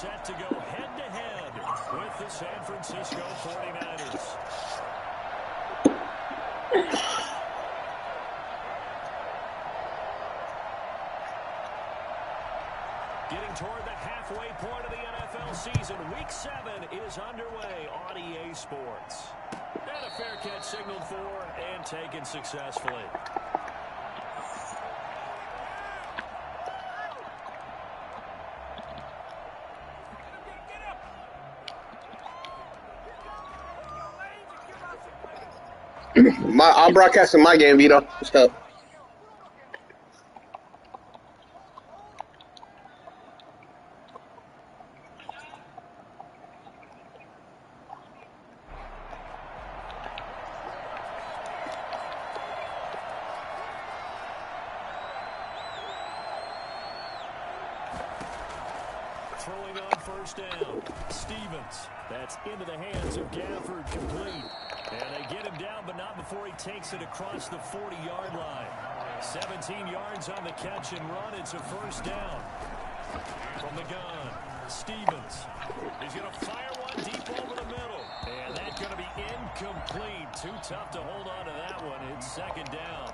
set to go head-to-head with the San Francisco 49ers. Getting toward the halfway point of the NFL season, Week 7 is underway on EA Sports. And a fair catch signaled for and taken successfully. I'm broadcasting my game, Vito. What's up? Throwing on first down. Stevens. That's into the hands of Gafford, complete. And they get him down, but not before he takes it across the 40-yard line. 17 yards on the catch and run. It's a first down. From the gun, Stevens. He's going to fire one deep over the middle. And that's going to be incomplete. Too tough to hold on to that one. It's second down.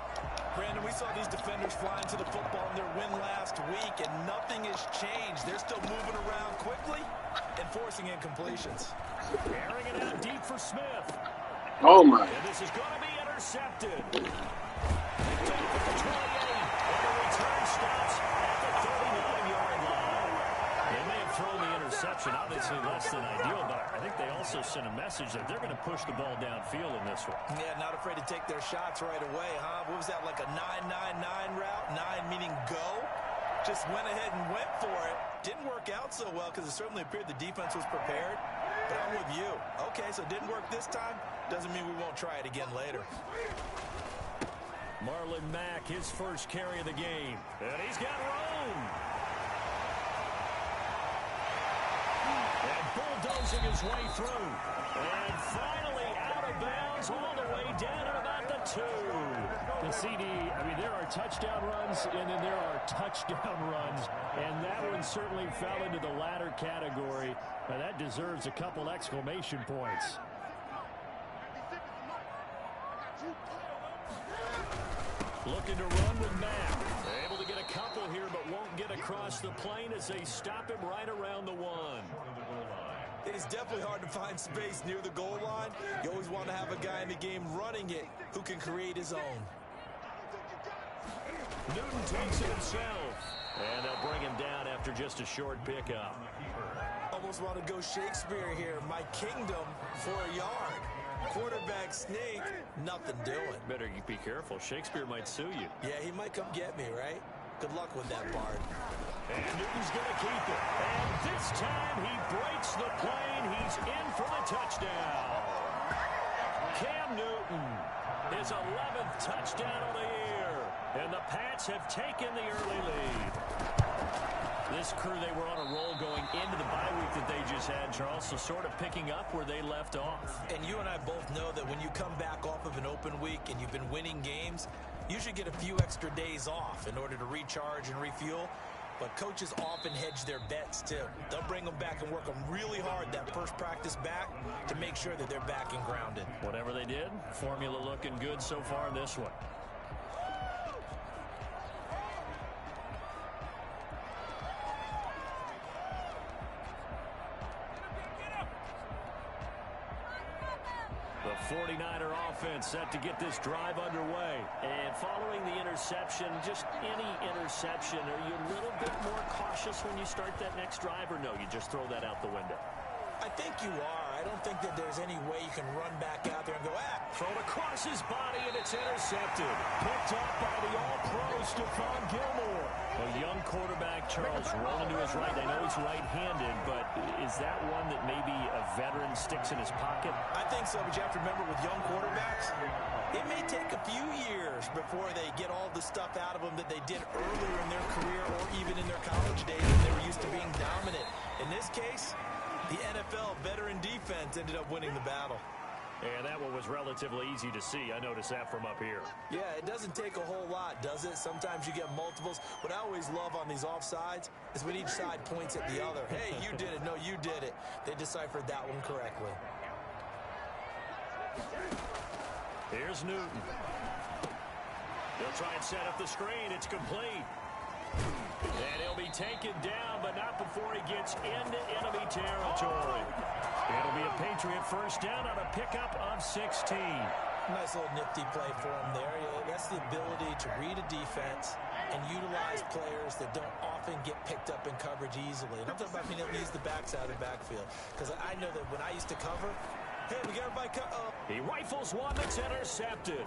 Brandon, we saw these defenders fly into the football in their win last week, and nothing has changed. They're still moving around quickly and forcing incompletions. Airing it out deep for Smith. Oh, my. And this is going to be intercepted. Picked off at the 28. And the return stops at the 39-yard line. They may have thrown the interception, obviously less than ideal, but I think they also sent a message that they're going to push the ball downfield in this one. Yeah, not afraid to take their shots right away, huh? What was that, like a 9-9-9 route? 9 meaning go? Just went ahead and went for it. Didn't work out so well because it certainly appeared the defense was prepared. But I'm with you. Okay, so it didn't work this time. Doesn't mean we won't try it again later. Marlon Mack, his first carry of the game. And he's got room. And bulldozing his way through. And finally out of bounds all the way down at about the 2. The CD, I mean, there are touchdown runs, and then there are touchdown runs. And that one certainly fell into the latter category. And that deserves a couple exclamation points. Looking to run with Mack. They're able to get a couple here, but won't get across the plane as they stop him right around the 1. It is definitely hard to find space near the goal line. You always want to have a guy in the game running it who can create his own. Newton takes it himself. And they'll bring him down after just a short pickup. Almost want to go Shakespeare here. My kingdom for a yard. Quarterback sneak, nothing doing. Better be careful. Shakespeare might sue you. Yeah, he might come get me, right? Good luck with that, Bard. And Newton's going to keep it. And this time he breaks the plane. He's in for the touchdown. Cam Newton, his 11th touchdown of the year. And the Pats have taken the early lead. This crew, they were on a roll going into the bye week that they just had, Charles, so sort of picking up where they left off. And you and I both know that when you come back off of an open week and you've been winning games, you should get a few extra days off in order to recharge and refuel. But coaches often hedge their bets, too. They'll bring them back and work them really hard that first practice back to make sure that they're back and grounded. Whatever they did, formula looking good so far in this one. The 49er offense set to get this drive underway. And following the interception, just any interception, are you a little bit more cautious when you start that next drive, or no, you just throw that out the window? I think you are. I don't think that there's any way you can run back out there and go, Thrown across his body, and it's intercepted. Picked up by the all-pro Stephon Gilmore. A young quarterback, Charles, rolling to his right. I know he's right-handed, but is that one that maybe a veteran sticks in his pocket? I think so, but you have to remember with young quarterbacks, it may take a few years before they get all the stuff out of them that they did earlier in their career or even in their college days when they were used to being dominant. In this case, the NFL veteran defense ended up winning the battle. And that one was relatively easy to see. I noticed that from up here. Yeah, it doesn't take a whole lot, does it? Sometimes you get multiples. What I always love on these offsides is when each side points at the other. Hey, you did it. No, you did it. They deciphered that one correctly. Here's Newton. They'll try and set up the screen. It's complete. And he'll be taken down, but not before he gets into enemy territory. It'll be a Patriot first down on a pickup of 16. Nice little nifty play for him there. That's the ability to read a defense and utilize players that don't often get picked up in coverage easily. And I'm talking about being able to use the backside of the backfield. Because I know that when I used to cover, hey, we got everybody He rifles one that's intercepted.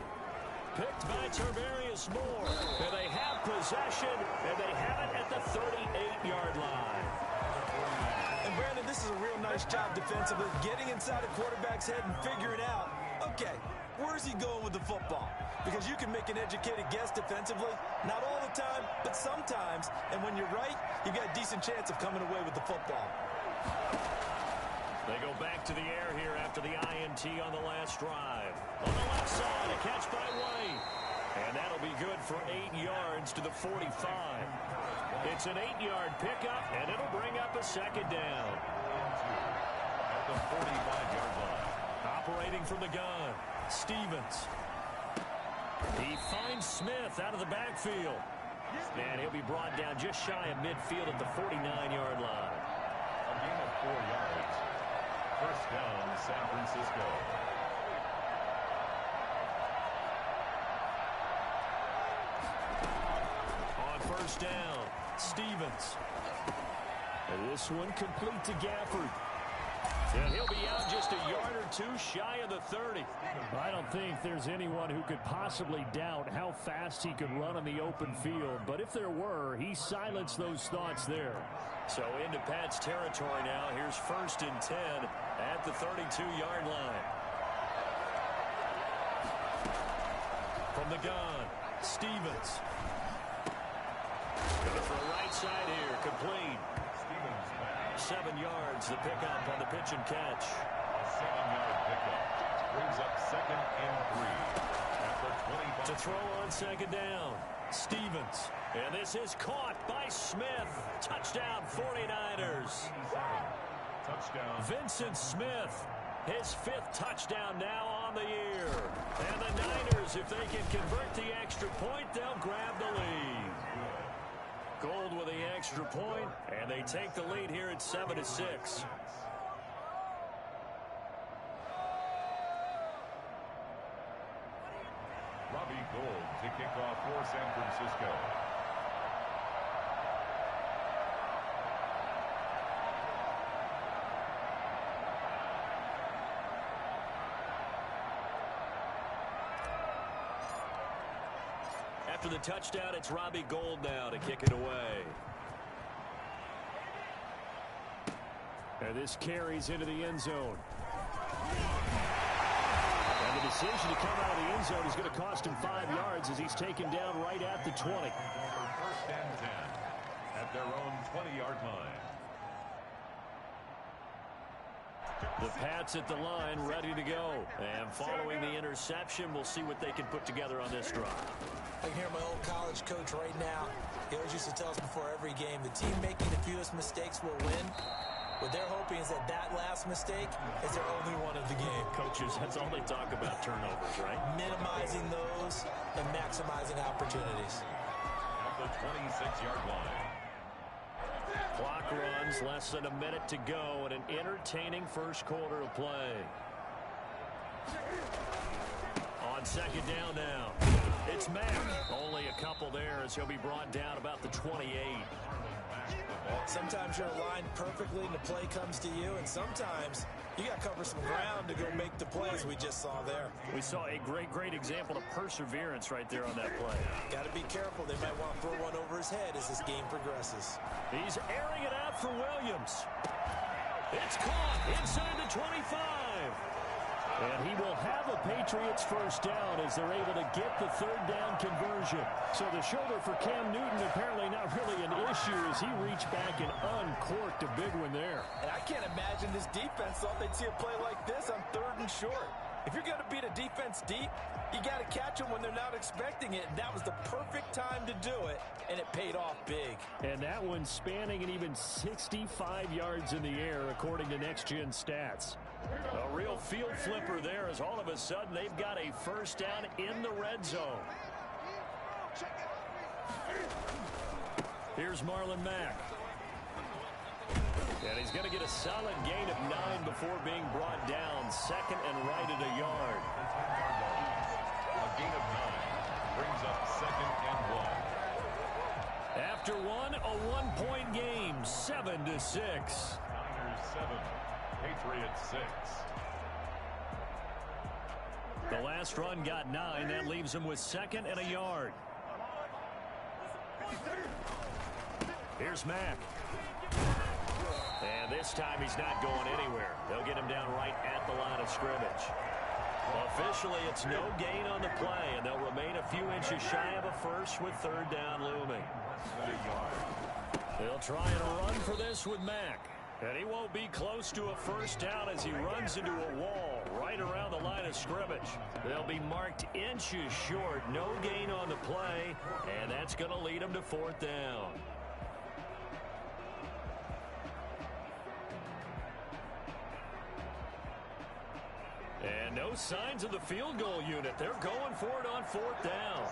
Picked by Tarvarius Moore. And they have possession, and they have it at the 38-yard line. And Brandon, this is a real nice job defensively, getting inside a quarterback's head and figuring out, okay, where's he going with the football? Because you can make an educated guess defensively, not all the time, but sometimes. And when you're right, you've got a decent chance of coming away with the football. They go back to the air here after the INT on the last drive. On the left side, a catch by White. And that'll be good for 8 yards to the 45. It's an 8-yard pickup, and it'll bring up a second down. At the 45-yard line. Operating from the gun, Stevens. He finds Smith out of the backfield. And he'll be brought down just shy of midfield at the 49-yard line. A gain of 4 yards. First down, San Francisco. On first down, Stevens. And this one complete to Gafford. And he'll be out just a yard or two shy of the 30. I don't think there's anyone who could possibly doubt how fast he could run on the open field. But if there were, he silenced those thoughts there. So into Pat's territory now. Here's first and 10 at the 32-yard line. From the gun, Stevens. Going for a right side here, complete. 7 yards, the pickup on the pitch and catch. A 7-yard pickup brings up 2nd and 3 at the 25. To throw on second down, Stevens. And this is caught by Smith. Touchdown, 49ers. Touchdown. Vincent Smith, his 5th touchdown now on the year. And the Niners, if they can convert the extra point, they'll grab the lead. Gold with the extra point, and they take the lead here at 7-6. Robbie Gould to kick off for San Francisco. After the touchdown, it's Robbie Gould now to kick it away. And this carries into the end zone. And the decision to come out of the end zone is going to cost him 5 yards as he's taken down right at the 20. First and 10 at their own 20-yard line. The Pats at the line, ready to go. And following the interception, we'll see what they can put together on this drive. I can hear my old college coach right now. He always used to tell us before every game, the team making the fewest mistakes will win. What they're hoping is that that last mistake is their only one of the game. Coaches, that's all they talk about, turnovers, right? Minimizing those and maximizing opportunities. At the 26-yard line. Clock runs, less than a minute to go, and an entertaining first quarter of play. On second down now, it's Mack. Only a couple there as he'll be brought down about the 28. Sometimes you're aligned perfectly and the play comes to you, and sometimes you got to cover some ground to go make the plays we just saw there. We saw a great example of perseverance right there on that play. Got to be careful. They might want to throw one over his head as this game progresses. He's airing it out for Williams. It's caught inside the 25. And he will have a Patriots first down as they're able to get the third down conversion. So the shoulder for Cam Newton apparently not really an issue as he reached back and uncorked a big one there. And I can't imagine this defense thought they'd see a play like this on 3rd and short. If you're going to beat a defense deep, you got to catch them when they're not expecting it. And that was the perfect time to do it, and it paid off big. And that one spanning an even 65 yards in the air, according to Next Gen Stats. A real field flipper there, as all of a sudden they've got a first down in the red zone. Here's Marlon Mack. And he's going to get a solid gain of 9 before being brought down. Second and right at a yard. A gain of 9 brings up second and 1. After one, a one-point game, 7-6. Niners 7, Patriots 6. The last run got 9. That leaves him with second and a yard. Here's Mack. And this time he's not going anywhere. They'll get him down right at the line of scrimmage. Officially, it's no gain on the play, and they'll remain a few inches shy of a first with third down looming. They'll try and run for this with Mack. And he won't be close to a first down as he runs into a wall right around the line of scrimmage. They'll be marked inches short. No gain on the play, and that's going to lead him to fourth down. And no signs of the field goal unit. They're going for it on fourth down.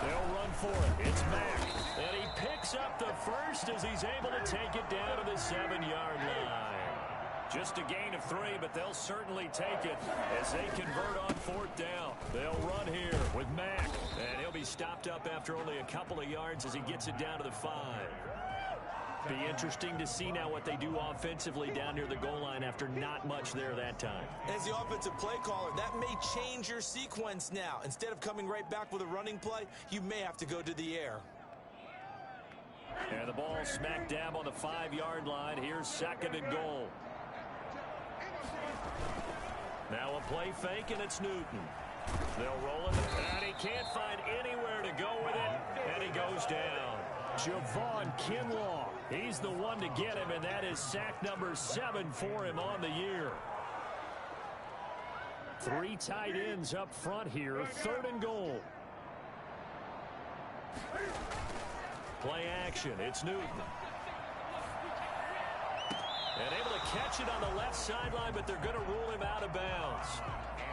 They'll run for it. It's Mack. And he picks up the first as he's able to take it down to the 7-yard line. Just a gain of 3, but they'll certainly take it as they convert on fourth down. They'll run here with Mack. And he'll be stopped up after only a couple of yards as he gets it down to the 5. Be interesting to see now what they do offensively down near the goal line after not much there that time. As the offensive play caller, that may change your sequence now. Instead of coming right back with a running play, you may have to go to the air. And the ball smack dab on the 5-yard line. Here's second and goal. Now a play fake, and it's Newton. They'll roll it, and he can't find anywhere to go with it, and he goes down. Javon Kinlaw, he's the one to get him, and that is sack number 7 for him on the year. 3 tight ends up front here, third and goal. Play action, it's Newton. And able to catch it on the left sideline, but they're going to rule him out of bounds.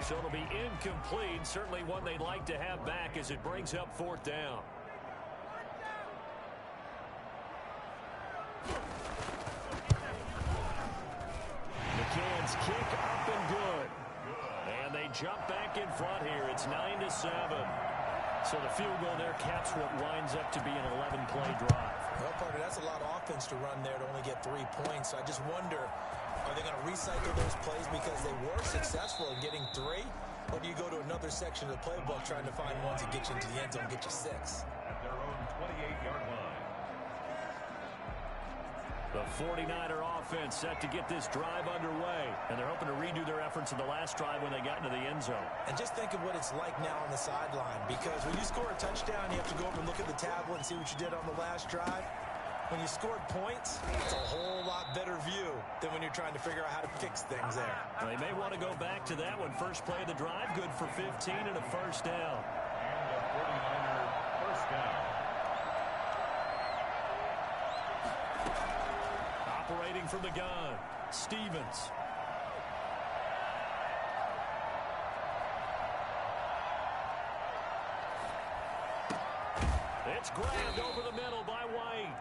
So it'll be incomplete, certainly one they'd like to have back as it brings up fourth down. McCann's kick up and good. And they jump back in front here. It's 9-7. So the field goal there caps what winds up to be an 11-play drive. Well, partner, that's a lot of offense to run there to only get 3 points. So I just wonder, are they going to recycle those plays because they were successful in getting 3? Or do you go to another section of the playbook trying to find ones that get you into the end zone, get you 6? At their own 28-yard line. The 49er offense set to get this drive underway. And they're hoping to redo their efforts in the last drive when they got into the end zone. And just think of what it's like now on the sideline. Because when you score a touchdown, you have to go over and look at the tablet and see what you did on the last drive. When you scored points, it's a whole lot better view than when you're trying to figure out how to fix things there. Well, they may want to go back to that one. First play of the drive, good for 15 and a first down. And a 49er first down. Operating from the gun, Stevens. It's grabbed over the middle by White.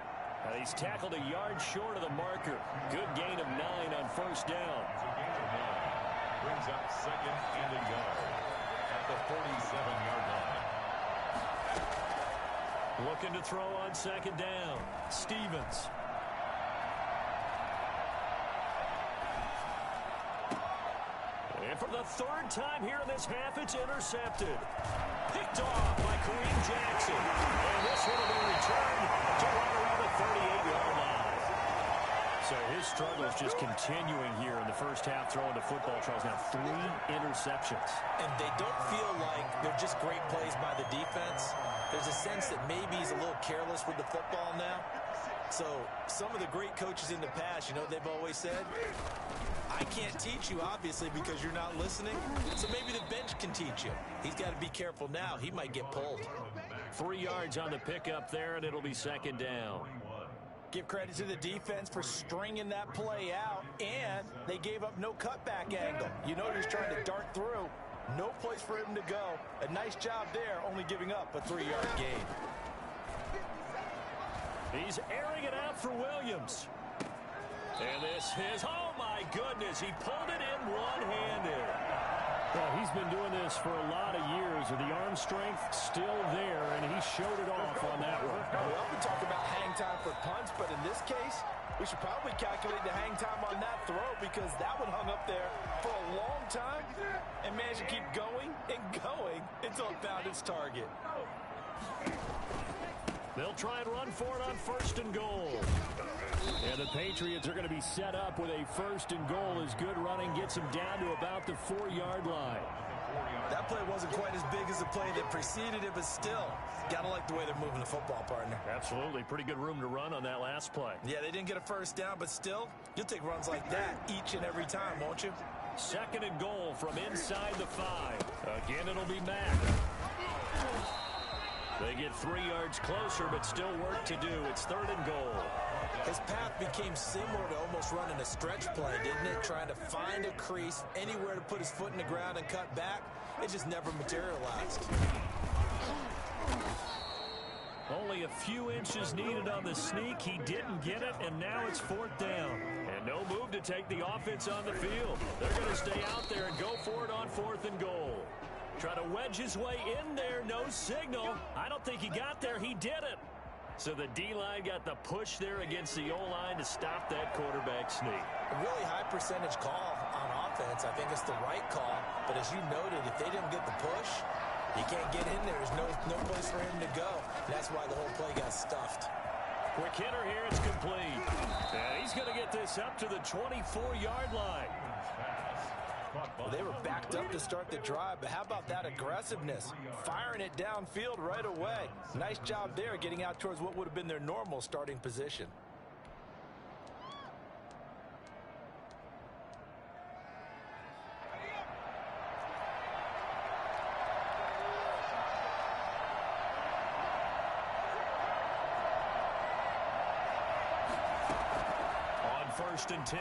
And he's tackled a yard short of the marker. Good gain of 9 on first down. It's a gain of 9. Brings up second and a yard at the 47-yard line. Looking to throw on second down. Stevens. And for the 3rd time here in this half, it's intercepted. Picked off by Kareem Jackson. And this one will be returned to right around the 38-yard line. So his his struggles just continuing here in the first half throwing the football. Charles, now 3 interceptions. And they don't feel like they're just great plays by the defense. There's a sense that maybe he's a little careless with the football now. So some of the great coaches in the past, you know, they've always said, I can't teach you, obviously, because you're not listening. So maybe the bench can teach you. He's got to be careful now. He might get pulled. 3 yards on the pickup there, and it'll be second down. Give credit to the defense for stringing that play out, and they gave up no cutback angle. You know he's trying to dart through. No place for him to go. A nice job there, only giving up a 3-yard gain. He's airing it out for Williams. And this is, oh my goodness, he pulled it in one-handed. Well, he's been doing this for a lot of years, and the arm strength still there, and he showed it off on that one. We often talk about hang time for punts, but in this case, we should probably calculate the hang time on that throw because that one hung up there for a long time and managed to keep going and going until it found its target. They'll try and run for it on 1st and goal. And the Patriots are going to be set up with a 1st and goal as good running gets them down to about the 4-yard line. That play wasn't quite as big as the play that preceded it, but still, gotta like the way they're moving the football, partner. Absolutely. Pretty good room to run on that last play. Yeah, they didn't get a first down, but still, you'll take runs like that each and every time, won't you? 2nd and goal from inside the 5. Again, it'll be Mack. They get 3 yards closer, but still work to do. It's 3rd and goal. His path became similar to almost running a stretch play, didn't it? Trying to find a crease, anywhere to put his foot in the ground and cut back. It just never materialized. Only a few inches needed on the sneak. He didn't get it, and now it's 4th down. And no move to take the offense on the field. They're going to stay out there and go for it on 4th and goal. Try to wedge his way in there, no signal. I don't think he got there. He did it. So the D-line got the push there against the O-line to stop that quarterback sneak. A really high percentage call on offense. I think it's the right call. But as you noted, if they didn't get the push, he can't get in there. There's no place for him to go. That's why the whole play got stuffed. Quick hitter here. It's complete. And he's going to get this up to the 24-yard line. Well, they were backed up to start the drive, but how about that aggressiveness? Firing it downfield right away. Nice job there getting out towards what would have been their normal starting position. On 1st and 10,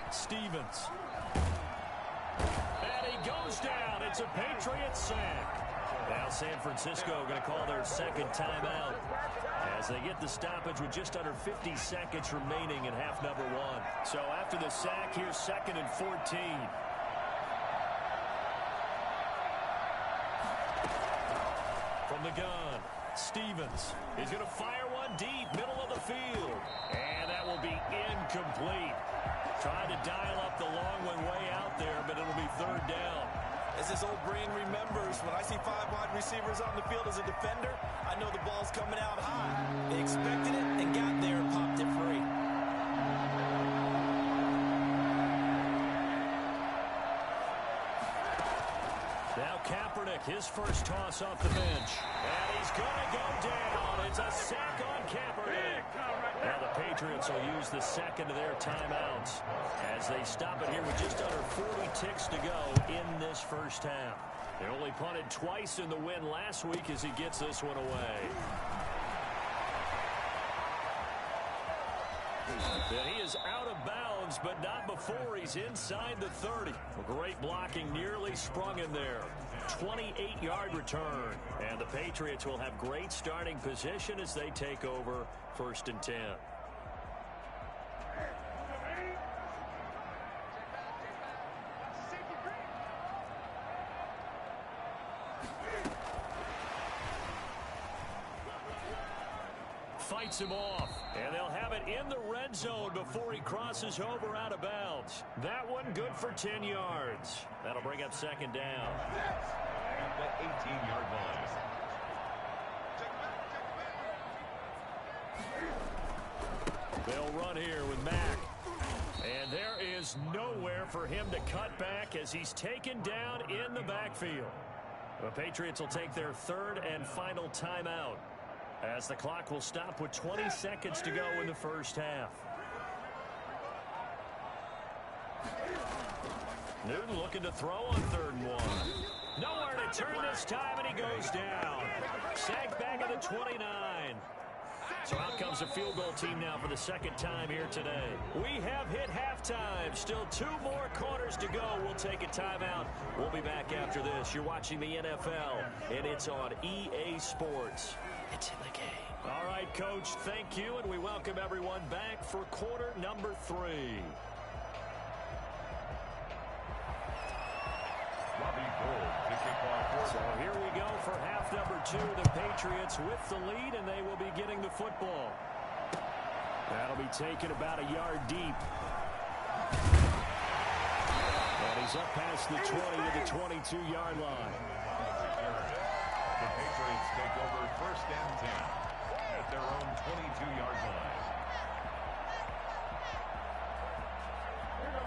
Stevens. Goes down. It's a Patriot sack. Now San Francisco going to call their 2nd timeout as they get the stoppage with just under 50 seconds remaining in half number 1. So after the sack, here's 2nd and 14. From the gun, Stevens is going to fire one deep, middle of the field. And that will be incomplete. Trying to dial up the long one way out there, but it'll be 3rd down. As his old brain remembers, when I see 5 wide receivers on the field as a defender, I know the ball's coming out high. They expected it and got there and popped it free. Now Kaepernick, his first toss off the bench. And he's going to go down. It's a sack on Kaepernick. Now the Patriots will use the 2nd of their timeouts as they stop it here with just under 40 ticks to go in this first half. They only punted twice in the win last week as he gets this one away. And he is out of bounds, but not before he's inside the 30. Great blocking, nearly sprung in there. 28-yard return. And the Patriots will have great starting position as they take over 1st and 10. Fights him off, and they'll have it in the red zone before he crosses over out of bounds. That one good for 10 yards. That'll bring up 2nd down. At the 18-yard line. They'll run here with Mack. And there is nowhere for him to cut back as he's taken down in the backfield. The Patriots will take their third and final timeout as the clock will stop with 20 seconds to go in the first half. Newton looking to throw on 3rd and 1. Nowhere to turn this time, and he goes down. Sacked back at the 29. So out comes the field goal team now for the second time here today. We have hit halftime. Still 2 more quarters to go. We'll take a timeout. We'll be back after this. You're watching the NFL, and it's on EA Sports. It's in the game. All right, Coach, thank you, and we welcome everyone back for quarter number 3. So here we go for half number 2. The Patriots with the lead, and they will be getting the football. That'll be taken about a yard deep. And he's up past the 20 to the 22-yard line. The Patriots take over 1st and 10 at their own 22-yard line.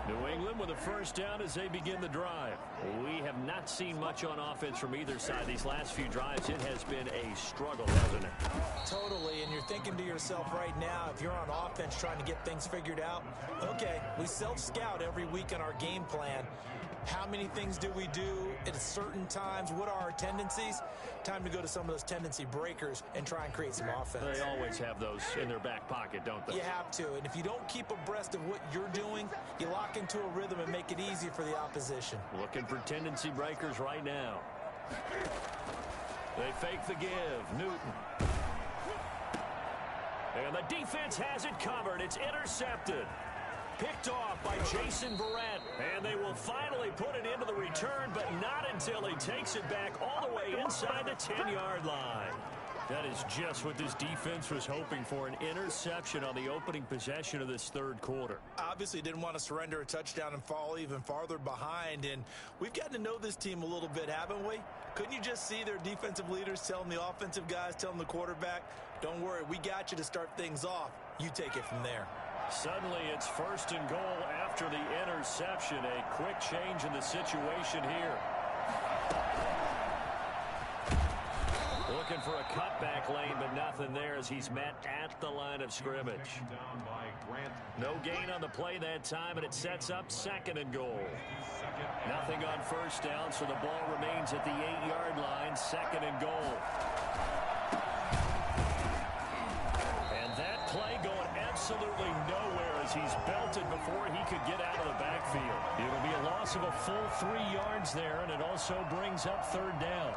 New England with a first down as they begin the drive. We have not seen much on offense from either side. These last few drives, it has been a struggle, hasn't it? Totally, and you're thinking to yourself right now, if you're on offense trying to get things figured out, okay, we self-scout every week on our game plan. How many things do we do at certain times? What are our tendencies? Time to go to some of those tendency breakers and try and create some offense. They always have those in their back pocket, don't they? You have to, and if you don't keep abreast of what you're doing, you lock into a rhythm and make it easy for the opposition. Looking for tendency breakers right now. They fake the give. Newton. And the defense has it covered. It's intercepted. Picked off by Jason Verrett. And they will finally put it into the return, but not until he takes it back all the way inside the 10-yard line. That is just what this defense was hoping for, an interception on the opening possession of this 3rd quarter. Obviously didn't want to surrender a touchdown and fall even farther behind, and we've gotten to know this team a little bit, haven't we? Couldn't you just see their defensive leaders telling the offensive guys, telling the quarterback, don't worry, we got you to start things off. You take it from there. Suddenly it's 1st and goal after the interception. A quick change in the situation here. Looking for a cutback lane, but nothing there as he's met at the line of scrimmage. No gain on the play that time, and it sets up 2nd and goal. Nothing on 1st down, so the ball remains at the 8-yard line, 2nd and goal. And that play going absolutely nowhere as he's belted before he could get out of the backfield. It'll be a loss of a full 3 yards there, and it also brings up 3rd down.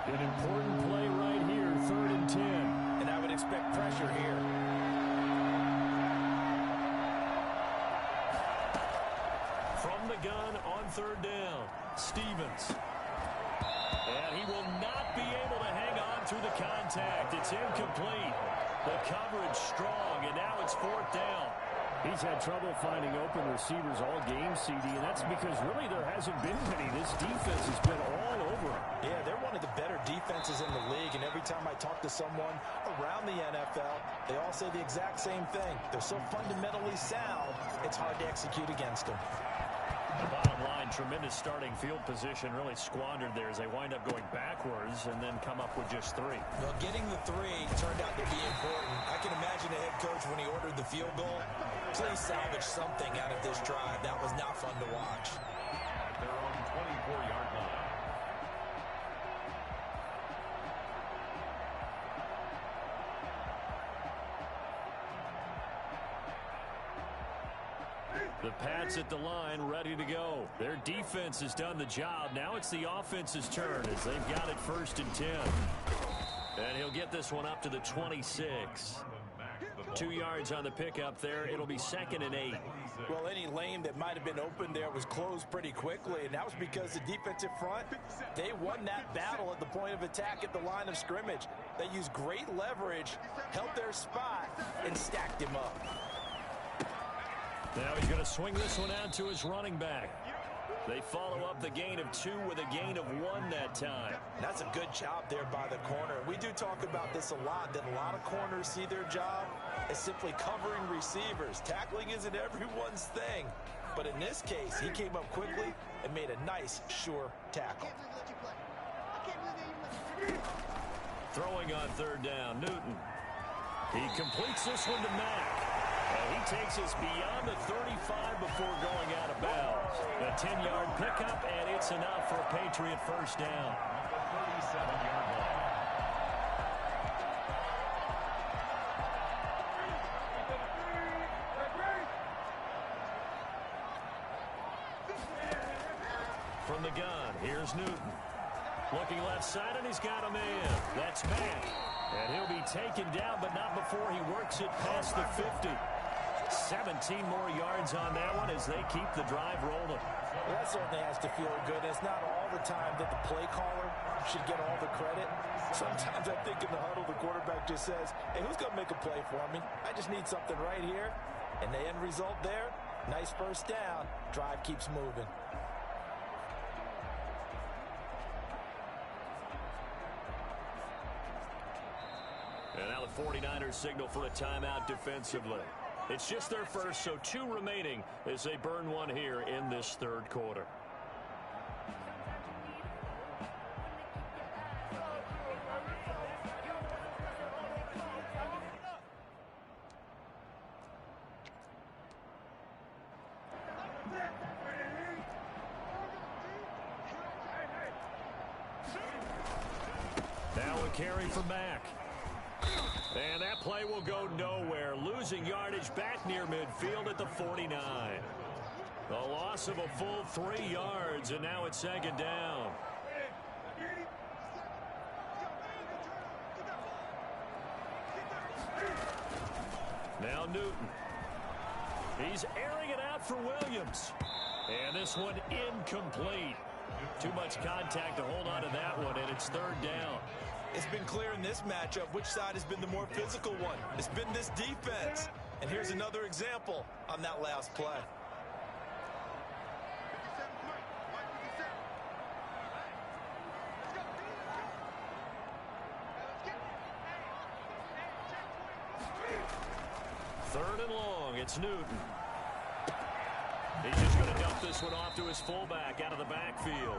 An important play right here, 3rd and 10. And I would expect pressure here. From the gun on 3rd down, Stevens. And he will not be able to hang on through the contact. It's incomplete. The coverage strong, and now it's 4th down. He's had trouble finding open receivers all game, CD, and that's because really there hasn't been many. This defense has been all over him. Yeah, they're one of the better defenses in the league, and every time I talk to someone around the NFL, they all say the exact same thing. They're so fundamentally sound, it's hard to execute against them. The bottom line, tremendous starting field position, really squandered there as they wind up going backwards and then come up with just 3. Well, getting the 3 turned out to be important. I can imagine the head coach when he ordered the field goal. Please salvage something out of this drive. That was not fun to watch. At their own 24-yard line. The Pats at the line, ready to go. Their defense has done the job. Now it's the offense's turn as they've got it 1st and 10. And he'll get this one up to the 26. 2 yards on the pickup there. It'll be 2nd and 8. Well, any lane that might have been open there was closed pretty quickly, and that was because the defensive front, they won that battle at the point of attack at the line of scrimmage. They used great leverage, held their spot, and stacked him up. Now he's going to swing this one out to his running back. They follow up the gain of 2 with a gain of 1 that time. That's a good job there by the corner. We do talk about this a lot, that a lot of corners see their job as simply covering receivers. Tackling isn't everyone's thing. But in this case, he came up quickly and made a nice, sure tackle. Throwing on 3rd down, Newton. He completes this one to Mack. And he takes us beyond the 35 before going out of bounds. A 10-yard pickup, and it's enough for a Patriot first down. At the 37-yard line. From the gun, here's Newton. Looking left side, and he's got a man. That's Mack. And he'll be taken down, but not before he works it past the 50. 17 more yards on that one as they keep the drive rolling. Well, that certainly has to feel good. It's not all the time that the play caller should get all the credit. Sometimes I think in the huddle, the quarterback just says, hey, who's going to make a play for me? I just need something right here. And the end result there, nice first down. Drive keeps moving. And now the 49ers signal for a timeout defensively. It's just their first, so 2 remaining as they burn one here in this 3rd quarter. Now a carry for Mack. And that play will go nowhere. Losing yardage back near midfield at the 49. A loss of a full 3 yards, and now it's 2nd down. Now Newton. He's airing it out for Williams. And this one incomplete. Too much contact to hold on to that one, and it's 3rd down. It's been clear in this matchup which side has been the more physical one. It's been this defense. And here's another example on that last play. Third and long, it's Newton. He's just going to dump this one off to his fullback out of the backfield.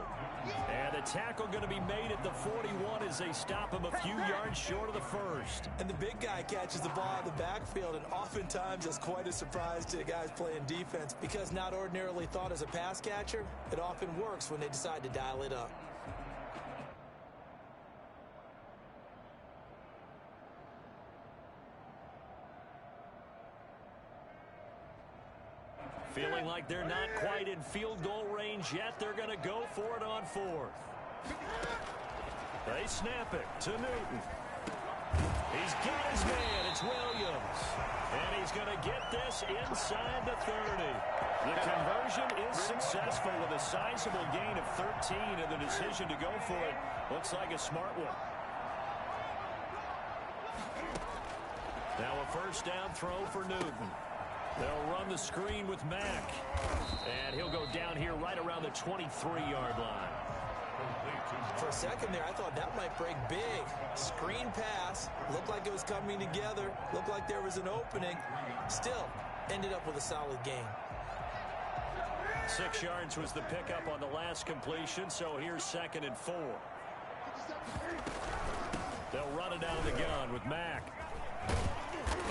And the tackle going to be made at the 41 as they stop him a few yards short of the first. And the big guy catches the ball out of the backfield, and oftentimes that's quite a surprise to the guys playing defense because not ordinarily thought as a pass catcher, it often works when they decide to dial it up. Feeling like they're not quite in field goal range yet. They're going to go for it on 4th. They snap it to Newton. He's got his man. It's Williams. And he's going to get this inside the 30. The conversion is successful with a sizable gain of 13, and the decision to go for it looks like a smart one. Now a first down throw for Newton. They'll run the screen with Mack. And he'll go down here right around the 23-yard line. For a second there, I thought that might break big. Screen pass. Looked like it was coming together. Looked like there was an opening. Still, ended up with a solid gain. 6 yards was the pickup on the last completion, so here's 2nd and 4. They'll run it out of the gun with Mack.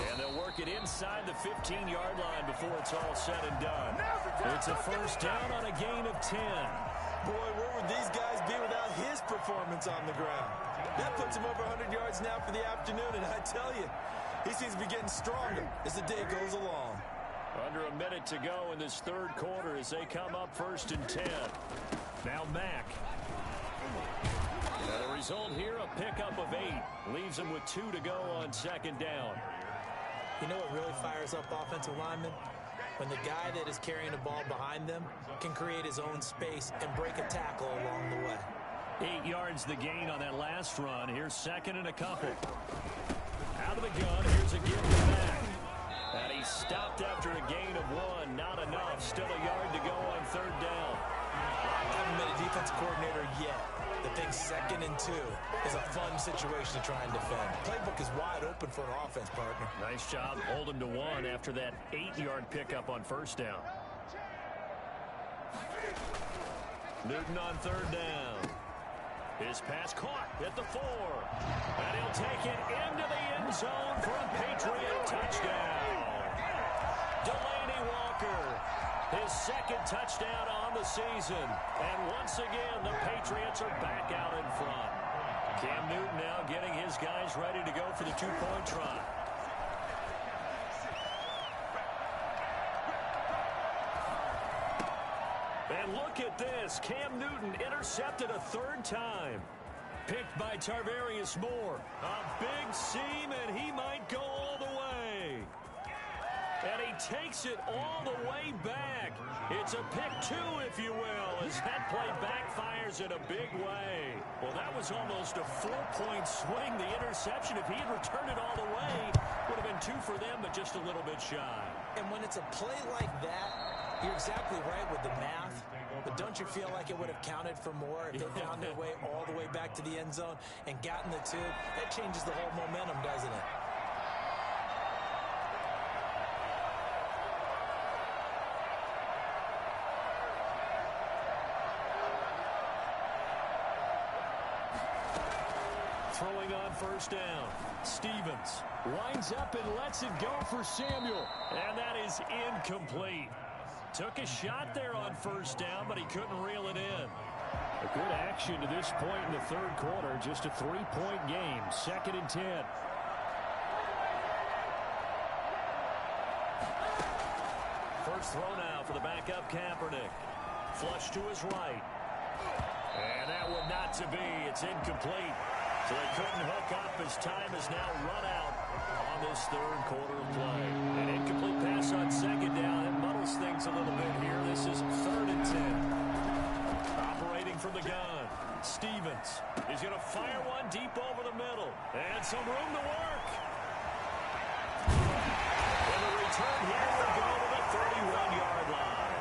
And they'll work it inside the 15-yard line before it's all said and done. It's a first down on a gain of 10. Boy, where would these guys be without his performance on the ground? That puts him over 100 yards now for the afternoon, and I tell you, he seems to be getting stronger as the day goes along. Under a minute to go in this 3rd quarter as they come up 1st and 10. Now Mack. And the result here, a pickup of 8. Leaves him with 2 to go on 2nd down. You know what really fires up offensive linemen? When the guy that is carrying the ball behind them can create his own space and break a tackle along the way. 8 yards the gain on that last run. Here's 2nd and a couple. Out of the gun, here's a give to Mack. And he stopped after a gain of 1. Not enough. Still a yard to go on 3rd down. I haven't been a defense coordinator yet. The thing 2nd and 2 is a fun situation to try and defend. Playbook is wide open for an offense, partner. Nice job. Hold him to 1 after that 8-yard pickup on first down. Newton on 3rd down. His pass caught at the 4. And he'll take it into the end zone for a Patriot touchdown. Delaney Walker, his 2nd touchdown on the season. And once again, the Patriots are back out in front. Cam Newton now getting his guys ready to go for the 2-point try. And look at this. Cam Newton intercepted a 3rd time. Picked by Tarvarius Moore. A big seam, and he might go all the way. And he takes it all the way back. It's a pick 2, if you will, as that play backfires in a big way. Well, that was almost a 4-point swing. The interception, if he had returned it all the way, would have been 2 for them, but just a little bit shy. And when it's a play like that, you're exactly right with the math. But don't you feel like it would have counted for more if they found their way all the way back to the end zone and gotten the 2? That changes the whole momentum, doesn't it? Throwing on first down. Stevens winds up and lets it go for Samuel. And that is incomplete. Took a shot there on first down, but he couldn't reel it in. A good action to this point in the 3rd quarter. Just a 3-point game. 2nd and 10. First throw now for the backup Kaepernick. Flush to his right. And that one not to be. It's incomplete. So they couldn't hook up as time has now run out on this 3rd quarter of play. An incomplete pass on 2nd down. It muddles things a little bit here. This is 3rd and 10. Operating from the gun. Stevens is going to fire one deep over the middle. And some room to work. And the return here will go to the 31-yard line.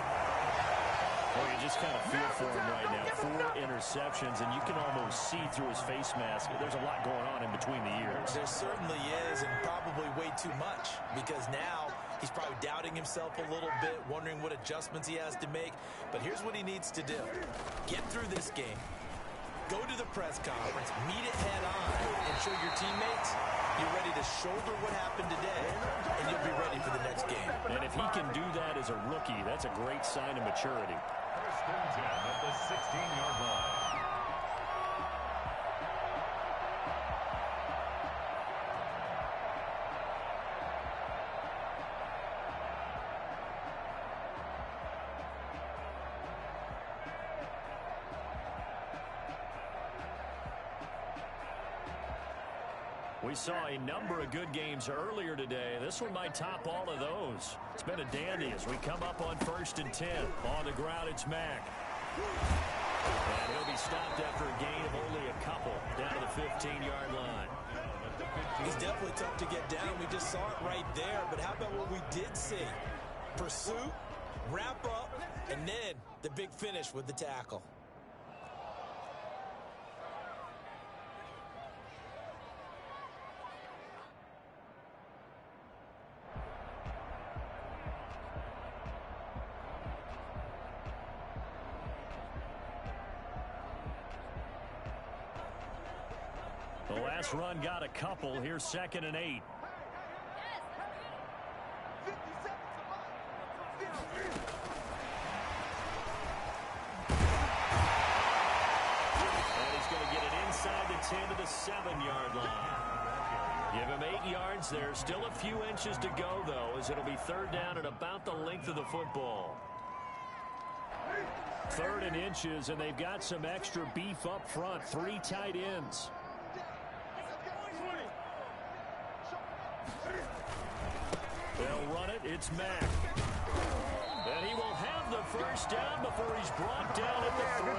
Well, you just kind of feel for him right now. 4 interceptions, and you can almost see through his face mask. There's a lot going on in between the ears. There certainly is, and probably way too much, because now he's probably doubting himself a little bit, wondering what adjustments he has to make. But here's what he needs to do. Get through this game. Go to the press conference, meet it head on, and show your teammates you're ready to shoulder what happened today, and you'll be ready for the next game. And if he can do that as a rookie, that's a great sign of maturity. First and 10 at the 16-yard line. We saw a number of good games earlier today. This one might top all of those. It's been a dandy as we come up on 1st and 10. On the ground, it's Mack. And he'll be stopped after a gain of only a couple down to the 15-yard line. He's definitely tough to get down. We just saw it right there. But how about what we did see? Pursuit, wrap up, and then the big finish with the tackle. The last run got a couple. Here's 2nd and 8. Inside the 10 to the 7-yard line. Give him 8 yards there. Still a few inches to go, though, as it'll be 3rd down at about the length of the football. 3rd and inches, and they've got some extra beef up front. 3 tight ends. They'll run it. It's Mack. And he will have the first down before he's brought down at the 3. 4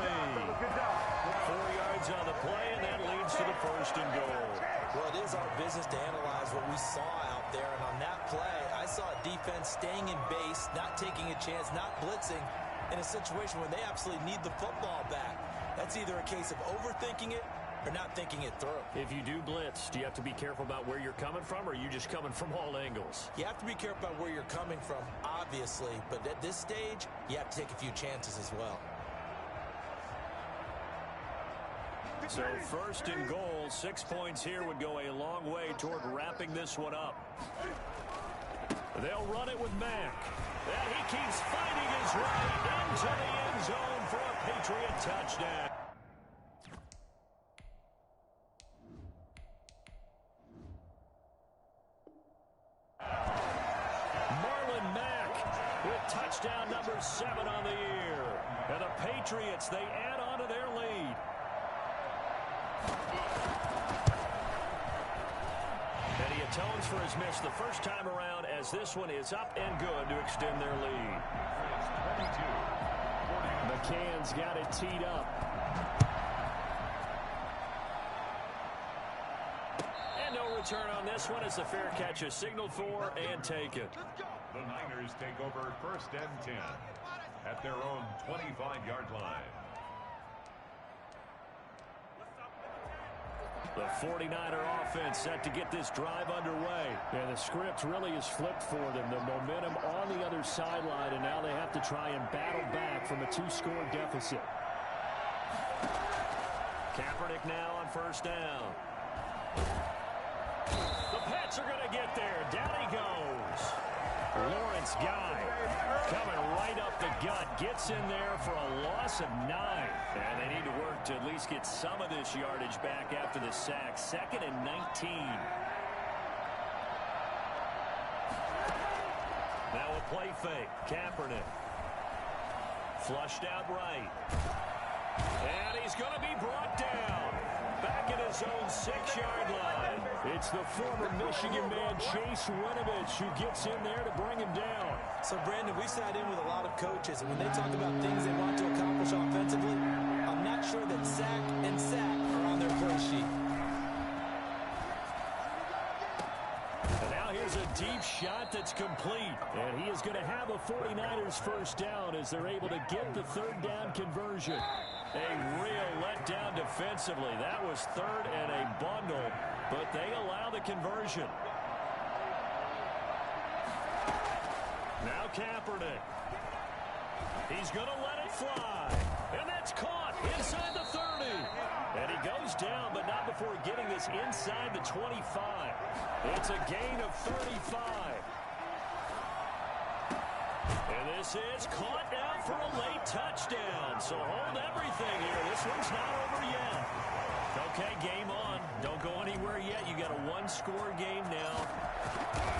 yards on the play, and that leads to the 1st and goal. Well, it is our business to analyze what we saw out there, and on that play, I saw a defense staying in base, not taking a chance, not blitzing, in a situation where they absolutely need the football back. That's either a case of overthinking it or not thinking it through. If you do blitz, do you have to be careful about where you're coming from, or are you just coming from all angles? You have to be careful about where you're coming from, obviously, but at this stage, you have to take a few chances as well. So 1st and goal, 6 points here would go a long way toward wrapping this one up. They'll run it with Mack. And he keeps fighting his way into the end zone for a Patriot touchdown. Marlon Mack with touchdown number 7 on the year. And the Patriots, they add on to their lead. And he atones for his miss the first time around, as this one is up and good to extend their lead. McCann's got it teed up. And no return on this one as the fair catch is signaled for and taken. The Niners take over 1st and 10 at their own 25-yard line. The 49er offense set to get this drive underway. And the script really is flipped for them. The momentum on the other sideline, and now they have to try and battle back from a 2-score deficit. Kaepernick now on 1st down. The Pats are going to get there. Down he goes. Lawrence Guy coming right up the gut. Gets in there for a loss of 9. And they need to work to at least get some of this yardage back after the sack. 2nd and 19. Now a play fake. Kaepernick. Flushed out right. And he's going to be brought down. Back at his own 6-yard line. It's the former Michigan man, Chase Winovich, who gets in there to bring him down. So, Brandon, we sat in with a lot of coaches, and when they talk about things they want to accomplish offensively, I'm not sure that sack and sack are on their play sheet. And now here's a deep shot that's complete. And he is going to have a 49ers 1st down as they're able to get the 3rd down conversion. A real letdown defensively. That was 3rd and a bundle, but they allow the conversion. Now Kaepernick. He's going to let it fly. And that's caught inside the 30. And he goes down, but not before getting this inside the 25. It's a gain of 35. And this is caught now for a late touchdown. So hold everything here. This one's not over yet. Okay, game on. Don't go anywhere yet. You got a 1-score game now.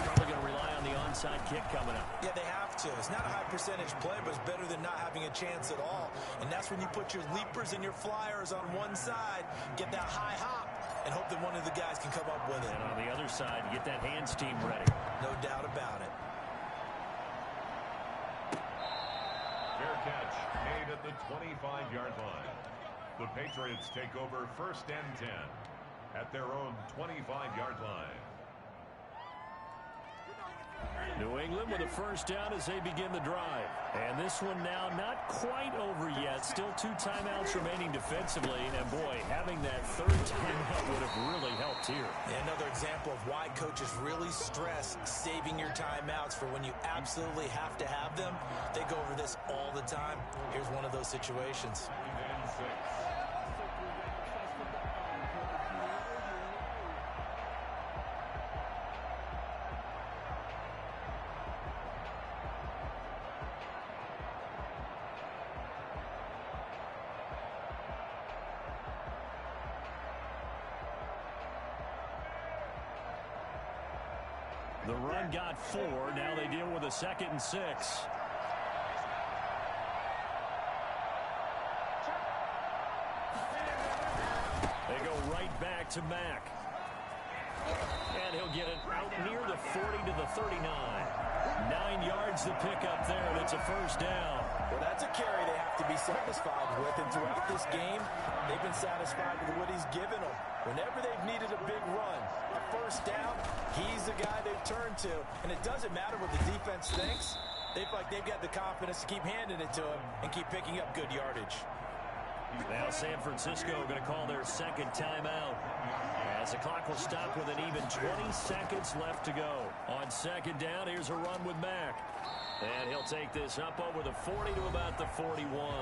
Probably going to rely on the onside kick coming up. Yeah, they have to. It's not a high percentage play, but it's better than not having a chance at all. And that's when you put your leapers and your flyers on one side, get that high hop, and hope that one of the guys can come up with it. And on the other side, get that hands team ready. No doubt about it. Fair catch made at the 25-yard line. The Patriots take over 1st and 10 at their own 25-yard line. New England with a 1st down as they begin the drive. And this one now not quite over yet. Still 2 timeouts remaining defensively. And boy, having that 3rd timeout would have really helped here. And another example of why coaches really stress saving your timeouts for when you absolutely have to have them. They go over this all the time. Here's one of those situations. 6. The run got 4. Now they deal with a 2nd and 6. They go right back to Mack. And he'll get it out near the 40 to the 39. 9 yards to pick up there, and it's a 1st down. Well, that's a carry they have to be satisfied with. And throughout this game, they've been satisfied with what he's given them. Whenever they've needed a big run, a 1st down, he's the guy they've turned to. And it doesn't matter what the defense thinks. They feel like they've got the confidence to keep handing it to him and keep picking up good yardage. Now San Francisco going to call their second timeout, as the clock will stop with an even 20 seconds left to go. On second down, here's a run with Mack. And he'll take this up over the 40 to about the 41.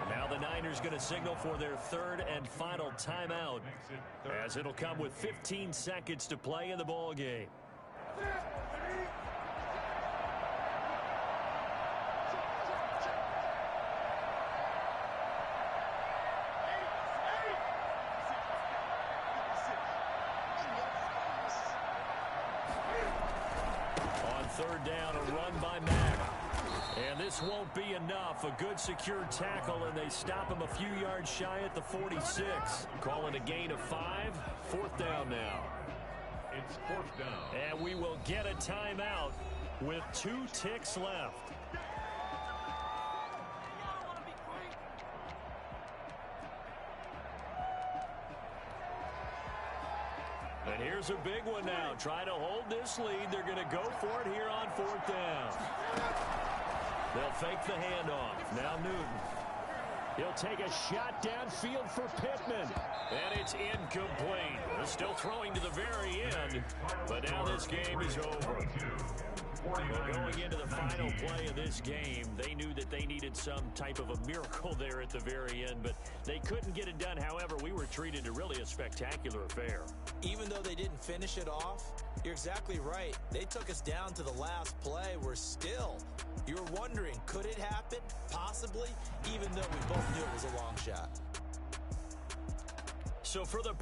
Now the Niners going to signal for their third and final timeout, as it'll come with 15 seconds to play in the ball game. On third down, a run by Mack. And this won't be enough. A good secure tackle, and they stop him a few yards shy at the 46. Calling a gain of 5. Fourth down now. It's fourth down. And we will get a timeout with 2 ticks left. And here's a big one now. Try to hold this lead. They're going to go for it here on fourth down. They'll fake the handoff. Now Newton. He'll take a shot downfield for Pittman. And it's incomplete. They're still throwing to the very end. But now this game is over. Well, going into the final play of this game, they knew that they needed some type of a miracle there at the very end, but they couldn't get it done. However, we were treated to really a spectacular affair. Even though they didn't finish it off, you're exactly right. They took us down to the last play. You were wondering, could it happen? Possibly, even though we both knew it was a long shot. So for the